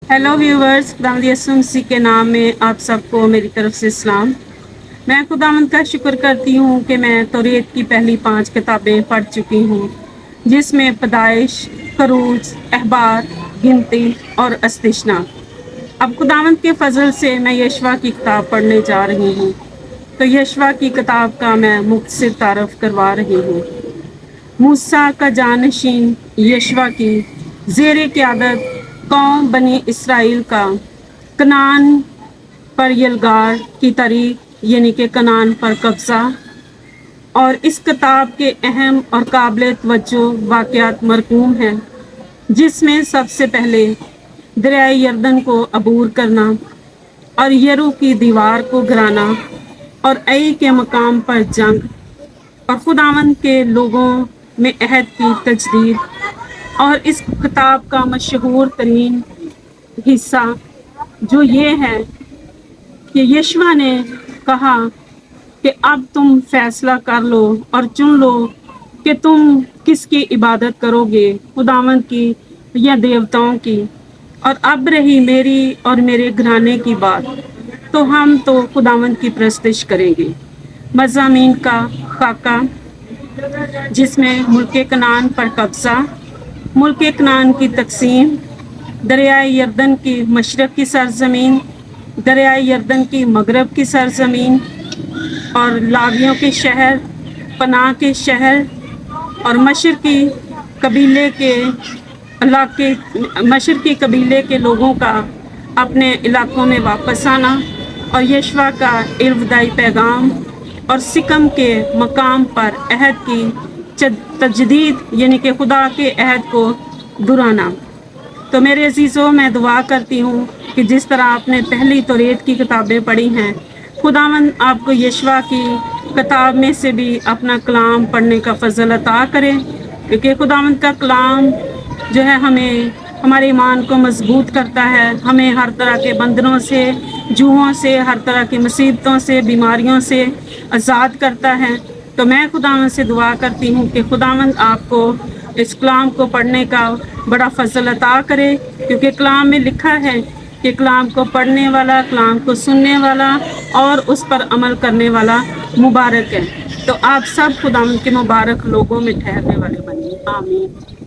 Hello viewers, खुदावंद यीशु मसीह के नाम में आप सबको मेरी तरफ से सलाम। मैं खुदावंद का शुक्र करती हूँ कि मैं तौरात की पहली 5 किताबें पढ़ चुकी हूँ, जिसमें पैदाइश, खरूज, अहबार, गिनती और अस्तिशना। अब खुदावंद के फजल से मैं यशवा की किताब पढ़ने जा रही हूँ। तो यशवा की किताब का मैं मुख्तसर तारफ़ करवा रही हूँ। मूसा का जानशीन यशवा की ज़ेरे क़यादत कौम बनी इसराइल का कनान पर यलगार की तारीख यानी कि कनान पर कब्ज़ा। और इस किताब के अहम और काबिल तवज्जो वाक़यात मरकूम हैं, जिसमें सबसे पहले दरियाए यरदन को अबूर करना और यरू की दीवार को गिराना और ऐ के मकाम पर जंग और खुदावंद के लोगों में अहद की तजदीद। और इस किताब का मशहूर तरीन हिस्सा जो ये है कि यशवा ने कहा कि अब तुम फैसला कर लो और चुन लो कि तुम किसकी इबादत करोगे, खुदावंद की या देवताओं की। और अब रही मेरी और मेरे घराने की बात, तो हम तो खुदावंद की परस्तिश करेंगे। मज़ामीन का खाका, जिसमें मुल्क कनान पर कब्ज़ा, मुल्क कनान की तकसीम, दरियाए यरदन की मशरक़ की सरज़मीन, दरियाए यरदन की मगरब की सरज़मीन और लावियों के शहर, पनाह के शहर और मशरक़ी कबीले के लोगों का अपने इलाकों में वापस आना और यशवा का इल्वदाई पैगाम और सिकम के मकाम पर अहद की तजदीद यानी कि खुदा के अहद को दुहराना। तो मेरे अजीज़ों, मैं दुआ करती हूँ कि जिस तरह आपने पहली तौरात की किताबें पढ़ी हैं, खुदावंद आपको यशवा की किताब में से भी अपना कलाम पढ़ने का फजल अता करें, क्योंकि खुदावंद का कलाम जो है हमें हमारे ईमान को मजबूत करता है, हमें हर तरह के बंधनों से, जुओं से, हर तरह की मुसीबतों से, बीमारियों से आज़ाद करता है। तो मैं खुदावंद से दुआ करती हूँ कि खुदावंद आपको इस कलाम को पढ़ने का बड़ा फजल अता करे, क्योंकि कलाम में लिखा है कि कलाम को पढ़ने वाला, कलाम को सुनने वाला और उस पर अमल करने वाला मुबारक है। तो आप सब खुदावंद के मुबारक लोगों में ठहरने वाले बनिए। आमीन।